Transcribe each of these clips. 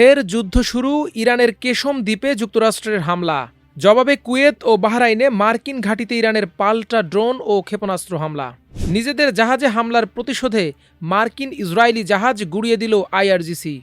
ফের যুদ্ধ শুরু, ইরানের কেশম দ্বীপে যুক্তরাষ্ট্রের হামলা। জবাবে কুয়েত ও বাহরাইনে মার্কিন ঘাঁটিতে ইরানের পাল্টা ড্রোন ও ক্ষেপণাস্ত্র হামলা। নিজেদের জাহাজে হামলার প্রতিশোধে মার্কিন ইসরায়েলি জাহাজ গুড়িয়ে দিল আইআরজিসি।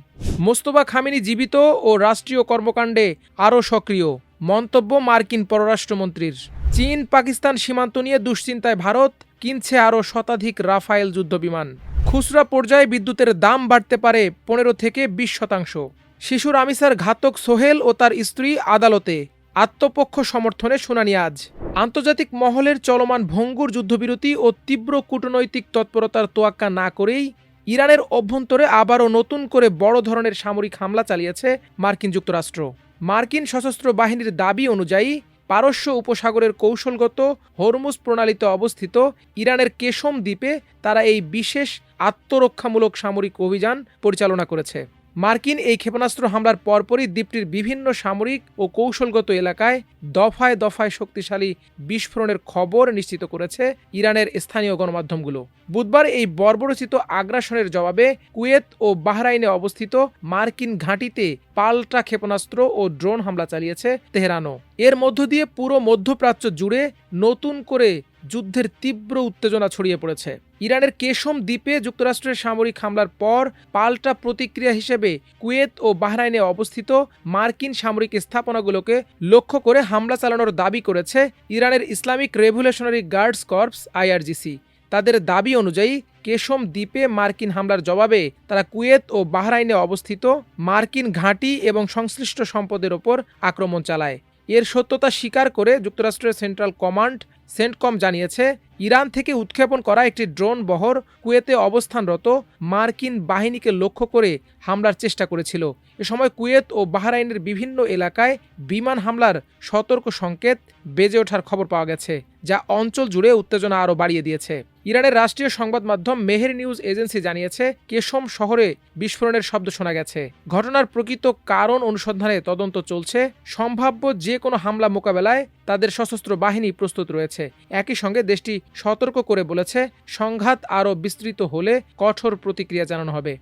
মোস্তফা খামেনি জীবিত ও রাষ্ট্রীয় কর্মকাণ্ডে আরও সক্রিয়, মন্তব্য মার্কিন পররাষ্ট্রমন্ত্রীর। চীন পাকিস্তান সীমান্ত নিয়ে দুশ্চিন্তায় ভারত, কিনছে আরও শতাধিক রাফায়েল যুদ্ধবিমান। খুচরা পর্যায়ে বিদ্যুতের দাম বাড়তে পারে 15 থেকে 20%। শিশুর আমিসার ঘাতক সোহেল ও তার স্ত্রী আদালতে, আত্মপক্ষ সমর্থনে শুনানি আজ। আন্তর্জাতিক মহলের চলমান ভঙ্গুর যুদ্ধবিরতি ও তীব্র কূটনৈতিক তৎপরতার তোয়াক্কা না করেই ইরানের অভ্যন্তরে আবারও নতুন করে বড় ধরনের সামরিক হামলা চালিয়েছে মার্কিন যুক্তরাষ্ট্র। মার্কিন সশস্ত্র বাহিনীর দাবি অনুযায়ী পারস্য উপসাগরের কৌশলগত হরমুজ প্রণালীতে অবস্থিত ইরানের কেশম দ্বীপে তারা এই বিশেষ আত্মরক্ষামূলক সামরিক অভিযান পরিচালনা করেছে। মার্কিন এই ক্ষেপণাস্ত্র হামলার পরপরই দ্বীপটির বিভিন্ন সামরিক ও কৌশলগত এলাকায় দফায় দফায় শক্তিশালী বিস্ফোরণের খবর নিশ্চিত করেছে ইরানের স্থানীয় গণমাধ্যমগুলো। বুধবার এই বর্বরোচিত আগ্রাসনের জবাবে কুয়েত ও বাহরাইনে অবস্থিত মার্কিন ঘাঁটিতে পাল্টা ক্ষেপণাস্ত্র ও ড্রোন হামলা চালিয়েছে তেহরানও। এর মধ্য দিয়ে পুরো মধ্যপ্রাচ্য জুড়ে নতুন করে যুদ্ধের তীব্র উত্তেজনা ছড়িয়ে পড়েছে। ইরানের কেশম দ্বীপে যুক্তরাষ্ট্রের সামরিক হামলার পর পাল্টা প্রতিক্রিয়া হিসেবে কুয়েত ও বাহরাইনে অবস্থিত মার্কিন সামরিক স্থাপনাগুলোকে লক্ষ্য করে হামলা চালানোর দাবি করেছে ইরানের Islamic revolutionary guards corps IRGC. তাদের দাবি অনুযায়ী কেশম দ্বীপে মার্কিন হামলার জবাবে তারা কুয়েত ও বাহরাইনে অবস্থিত মার্কিন ঘাঁটি এবং সংশ্লিষ্ট সম্পদের ওপর আক্রমণ চালায়। এর সত্যতা স্বীকার করে যুক্তরাষ্ট্রের সেন্ট্রাল কমান্ড সেন্টকম জানিয়েছে, ইরান থেকে উৎক্ষেপণ করা একটি ড্রোন বহর কুয়েতে অবস্থানরত মার্কিন বাহিনীকে লক্ষ্য করে হামলার চেষ্টা করেছিল। এ সময় কুয়েত ও বাহরাইনের বিভিন্ন এলাকায় বিমান হামলার সতর্ক সংকেত বেজে ওঠার খবর পাওয়া গেছে, যা অঞ্চল জুড়ে উত্তেজনা আরও বাড়িয়ে দিয়েছে। ইরানের রাষ্ট্রীয় সংবাদ মাধ্যম মেহের নিউজ এজেন্সি জানিয়েছে, কেশম শহরে বিস্ফোরণের শব্দ শোনা গেছে। ঘটনার প্রকৃত কারণ অনুসন্ধানে তদন্ত চলছে। সম্ভাব্য যে কোনো হামলা মোকাবেলায় তাদের সশস্ত্র বাহিনী প্রস্তুত রয়েছে। একই সঙ্গে দেশটি সতর্ক করে বলেছে, সংঘাত আরও বিস্তৃত হলে কঠোর প্রতিক্রিয়া জানানো হবে।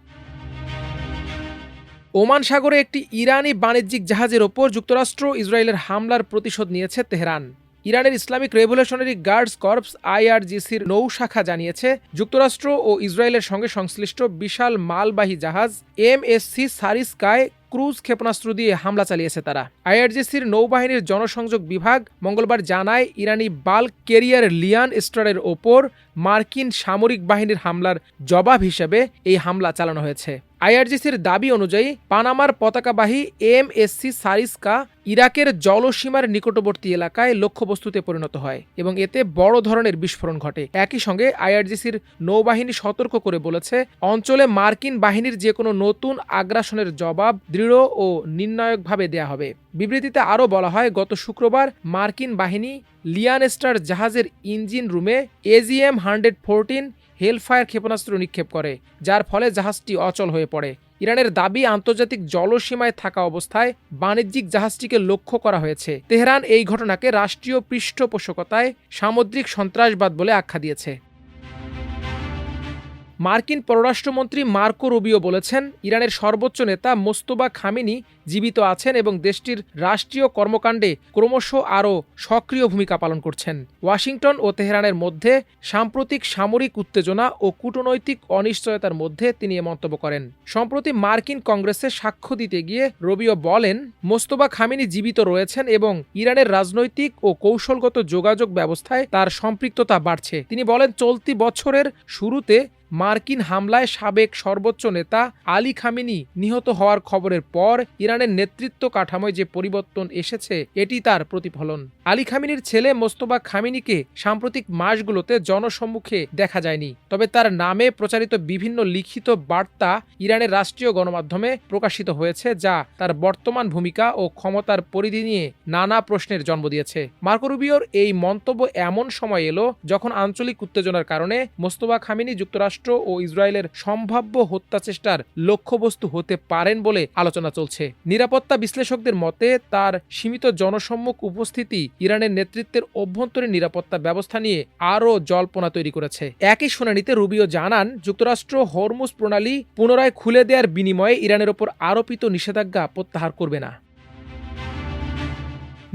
ওমান সাগরে একটি ইরানি বাণিজ্যিক জাহাজের ওপর যুক্তরাষ্ট্র ইসরায়েলের হামলার প্রতিশোধ নিয়েছে তেহরান। ইরানের ইসলামিক রেভলিউশনারি গার্ডস কর্পস আইআরজিসির নৌ শাখা জানিয়েছে, যুক্তরাষ্ট্র ও ইসরায়েলের সঙ্গে সংশ্লিষ্ট বিশাল মালবাহী জাহাজ এমএসসি সারিস্কায় ক্রুজ ক্ষেপণাস্ত্র দিয়ে হামলা চালিয়েছে তারা। আইআরজিসির নৌবাহিনীর জনসংযোগ বিভাগ মঙ্গলবার জানায়, ইরানি বাল্ক ক্যারিয়ার লিয়ান স্টারের ওপর মার্কিন সামরিক বাহিনীর হামলার জবাব হিসেবে এই হামলা চালানো হয়েছে। আইআরজিসির দাবি অনুযায়ী পানামার পতাকাবাহী এমএসসি সারিস্কা ইরাকের জলসীমার নিকটবর্তী এলাকায় লক্ষ্যবস্তুতে পরিণত হয় এবং এতে বড় ধরনের বিস্ফোরণ ঘটে। একই সঙ্গে আইআরজিসির নৌবাহিনী সতর্ক করে বলেছে, অঞ্চলে মার্কিন বাহিনীর যে কোনো নতুন আগ্রাসনের জবাব দৃঢ় ও নির্ণায়কভাবে দেয়া হবে। বিবৃতিতে আরও বলা হয়, গত শুক্রবার মার্কিন বাহিনী লিয়ান স্টার জাহাজের ইঞ্জিন রুমে AGM-114 হেলফায়ার ক্ষেপণাস্ত্র নিক্ষেপ করে, যার ফলে জাহাজটি অচল হয়ে পড়ে। ইরানের দাবি, আন্তর্জাতিক জলসীমায় থাকা অবস্থায় বাণিজ্যিক জাহাজটিকে লক্ষ্য করা হয়েছে। তেহরান এই ঘটনাকে রাষ্ট্রীয় পৃষ্ঠপোষকতায় সামুদ্রিক সন্ত্রাসবাদ বলে আখ্যা দিয়েছে। মার্কিন পররাষ্ট্রমন্ত্রী মার্কো রুবিও বলেছেন, ইরানের সর্বোচ্চ নেতা মোস্তফা খামেনি জীবিত আছেন এবং দেশটির রাষ্ট্রীয় কর্মকাণ্ডে ক্রমশ আরও সক্রিয় ভূমিকা পালন করছেন। ওয়াশিংটন ও তেহরানের মধ্যে সাম্প্রতিক সামরিক উত্তেজনা ও কূটনৈতিক অনিশ্চয়তার মধ্যে তিনি এ মন্তব্য করেন। সম্প্রতি মার্কিন কংগ্রেসে সাক্ষ্য দিতে গিয়ে রুবিও বলেন, মোস্তফা খামেনি জীবিত রয়েছেন এবং ইরানের রাজনৈতিক ও কৌশলগত যোগাযোগ ব্যবস্থায় তার সম্পৃক্ততা বাড়ছে। তিনি বলেন, চলতি বছরের শুরুতে মার্কিন হামলায় সাবেক সর্বোচ্চ নেতা আলী খামেনি নিহত হওয়ার খবরের পর ইরানের নেতৃত্ব কাঠামোয় যে পরিবর্তন এসেছে, এটি তার প্রতিফলন। আলী খামেনির ছেলে মোস্তফা খামেনিকে সাম্প্রতিক মাসগুলোতে জনসম্মুখে দেখা যায়নি, তবে তার নামে প্রচারিত বিভিন্ন লিখিত বার্তা ইরানের রাষ্ট্রীয় গণমাধ্যমে প্রকাশিত হয়েছে, যা তার বর্তমান ভূমিকা ও ক্ষমতার পরিধি নিয়ে নানা প্রশ্নের জন্ম দিয়েছে। মার্কো রুবিওর এই মন্তব্য এমন সময় এলো যখন আঞ্চলিক উত্তেজনার কারণে মোস্তফা খামেনি যুক্তরাষ্ট্র যুক্তরাষ্ট্র ও ইসরায়েলের সম্ভাব্য হত্যাচেষ্টার লক্ষ্যবস্তু হতে পারেন বলে আলোচনা চলছে। নিরাপত্তা বিশ্লেষকদের মতে তার সীমিত জনসম্মুখ উপস্থিতি ইরানের নেতৃত্বের অভ্যন্তরীণ নিরাপত্তা ব্যবস্থা নিয়ে আরও জল্পনা তৈরি করেছে। একই শুনানিতে রুবিও জানান, যুক্তরাষ্ট্র হরমুজ প্রণালী পুনরায় খুলে দেওয়ার বিনিময়ে ইরানের ওপর আরোপিত নিষেধাজ্ঞা প্রত্যাহার করবে না।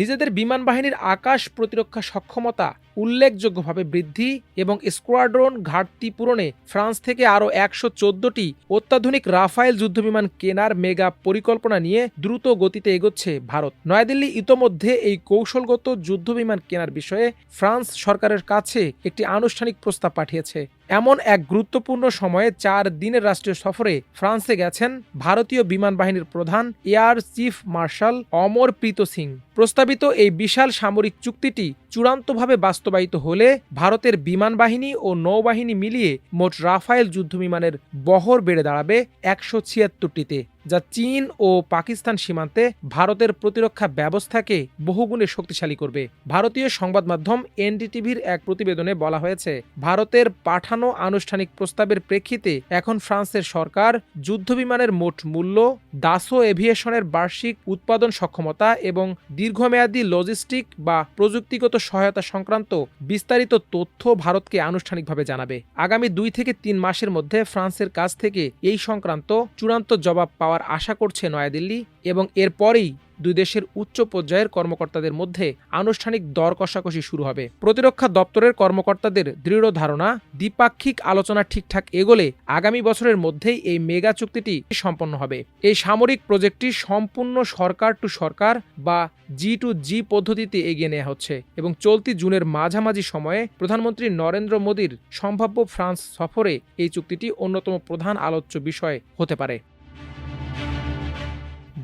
নিজেদের বিমান বাহিনীর আকাশ প্রতিরক্ষা সক্ষমতা উল্লেখযোগ্যভাবে বৃদ্ধি এবং স্কোয়াড্রন ঘাটতি পূরণে ফ্রান্স থেকে আরও 114টি অত্যাধুনিক রাফায়েল যুদ্ধবিমান কেনার মেগা পরিকল্পনা নিয়ে দ্রুত গতিতে এগোচ্ছে ভারত। নয়াদিল্লি ইতোমধ্যে এই কৌশলগত যুদ্ধবিমান কেনার বিষয়ে ফ্রান্স সরকারের কাছে একটি আনুষ্ঠানিক প্রস্তাব পাঠিয়েছে। এমন এক গুরুত্বপূর্ণ সময়ে 4 দিনের রাষ্ট্রীয় সফরে ফ্রান্সে গেছেন ভারতীয় বিমান বাহিনীর প্রধান air chief marshal Amarpreet Singh. প্রস্তাবিত এই বিশাল সামরিক চুক্তিটি চূড়ান্তভাবে বাস্তবায়িত হলে ভারতের বিমান বাহিনী ও নৌবাহিনী মিলিয়ে মোট রাফায়েল যুদ্ধবিমানের বহর বেড়ে দাঁড়াবে 176টিতে, যা চীন ও পাকিস্তান সীমান্তে ভারতের প্রতিরক্ষা ব্যবস্থাকে বহুগুণে শক্তিশালী করবে। ভারতীয় সংবাদ মাধ্যম এনডিটিভির এক প্রতিবেদনে বলা হয়েছে, ভারতের পাঠানো আনুষ্ঠানিক প্রস্তাবের প্রেক্ষিতে এখন ফ্রান্সের সরকার যুদ্ধবিমানের মোট মূল্য, দাসো এভিয়েশনের বার্ষিক উৎপাদন সক্ষমতা এবং দীর্ঘমেয়াদী লজিস্টিক বা প্রযুক্তিগত সহায়তা সংক্রান্ত বিস্তারিত তথ্য ভারতকে আনুষ্ঠানিকভাবে জানাবে। আগামী 2 থেকে 3 মাসের মধ্যে ফ্রান্সের কাছ থেকে এই সংক্রান্ত চূড়ান্ত জবাব পাওয়ার আশা করছে নয়াদিল্লি এবং এরপরেই দুই দেশের উচ্চ পর্যায়ের কর্মকর্তাদের মধ্যে আনুষ্ঠানিক দর কষাকষি শুরু হবে। প্রতিরক্ষা দপ্তরের কর্মকর্তাদের দৃঢ় ধারণা, দ্বিপাক্ষিক আলোচনা ঠিকঠাক এগোলে আগামী বছরের মধ্যেই এই মেগা চুক্তিটি সম্পন্ন হবে। এই সামরিক প্রজেক্টটি সম্পূর্ণ সরকার টু সরকার বা G2G পদ্ধতিতে এগিয়ে নেওয়া হচ্ছে এবং চলতি জুনের মাঝামাঝি সময়ে প্রধানমন্ত্রী নরেন্দ্র মোদীর সম্ভাব্য ফ্রান্স সফরে এই চুক্তিটি অন্যতম প্রধান আলোচ্য বিষয় হতে পারে।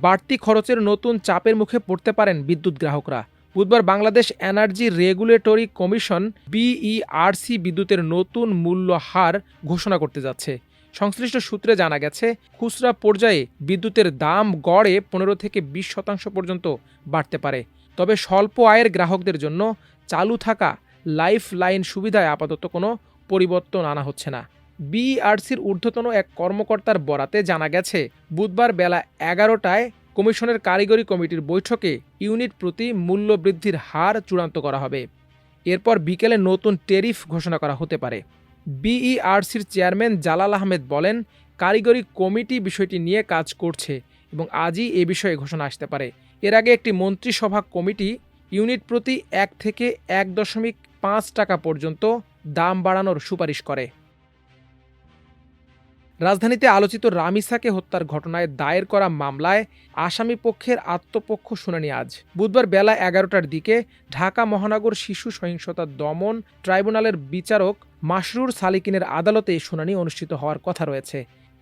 বাড়তি খরচের নতুন চাপের মুখে পড়তে পারেন বিদ্যুৎ গ্রাহকরা। বুধবার Bangladesh energy regulatory commission BERC বিদ্যুতের নতুন মূল্য হার ঘোষণা করতে যাচ্ছে। সংশ্লিষ্ট সূত্রে জানা গেছে, খুচরা পর্যায়ে বিদ্যুতের দাম গড়ে 15 থেকে 20% পর্যন্ত বাড়তে পারে। তবে স্বল্প আয়ের গ্রাহকদের জন্য চালু থাকা লাইফ লাইন সুবিধায় আপাতত কোনো পরিবর্তন আনা হচ্ছে না। BERCর ঊর্ধ্বতন এক কর্মকর্তার বরাতে জানা গেছে, বুধবার বেলা 11টায় কমিশনের কারিগরি কমিটির বৈঠকে ইউনিট প্রতি মূল্য বৃদ্ধির হার চূড়ান্ত করা হবে। এরপর বিকেলে নতুন ট্যারিফ ঘোষণা করা হতে পারে। BERCর চেয়ারম্যান জালাল আহমেদ বলেন, কারিগরি কমিটি বিষয়টি নিয়ে কাজ করছে এবং আজই এ বিষয়ে ঘোষণা আসতে পারে। এর আগে একটি মন্ত্রিসভা কমিটি ইউনিট প্রতি 1 থেকে 1.5 টাকা পর্যন্ত দাম বাড়ানোর সুপারিশ করে। রাজধানীতে আলোচিত রামিসাকে হত্যার ঘটনায় দায়ের করা মামলায় আসামি পক্ষের আত্মপক্ষ শুনানি আজ। বুধবার বেলা 11টার দিকে ঢাকা মহানগর শিশু সহিংসতা দমন ট্রাইব্যুনালের বিচারক মাসরুর সালিকিনের আদালতে শুনানি অনুষ্ঠিত হওয়ার কথা রয়েছে।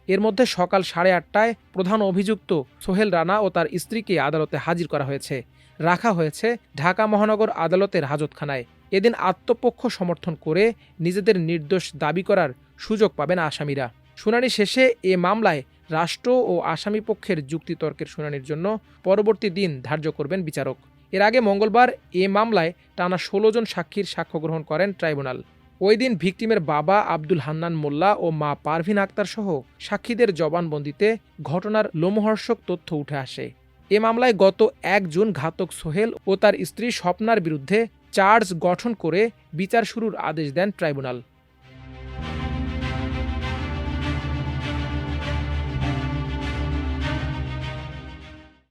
এর মধ্যে সকাল 8:30টায় প্রধান অভিযুক্ত সোহেল রানা ও তার স্ত্রীকে আদালতে হাজির করা হয়েছে। রাখা হয়েছে ঢাকা মহানগর আদালতের হাজতখানায়। এদিন আত্মপক্ষ সমর্থন করে নিজেদের নির্দোষ দাবি করার সুযোগ পাবেন আসামিরা। শুনানি শেষে এ মামলায় রাষ্ট্র ও আসামি পক্ষের যুক্তিতর্কের শুনানির জন্য পরবর্তী দিন ধার্য করবেন বিচারক। এর আগে মঙ্গলবার এ মামলায় টানা 16 জন সাক্ষীর সাক্ষ্য গ্রহণ করেন ট্রাইব্যুনাল। ওই দিন ভিকটিমের বাবা আব্দুল হান্নান মোল্লা ও মা পারভিন আক্তার সহ সাক্ষীদের জবানবন্দিতে ঘটনার লোমহর্ষক তথ্য উঠে আসে। এ মামলায় গত 1 জুন ঘাতক সোহেল ও তার স্ত্রী স্বপ্নার বিরুদ্ধে চার্জ গঠন করে বিচার শুরুর আদেশ দেন ট্রাইব্যুনাল।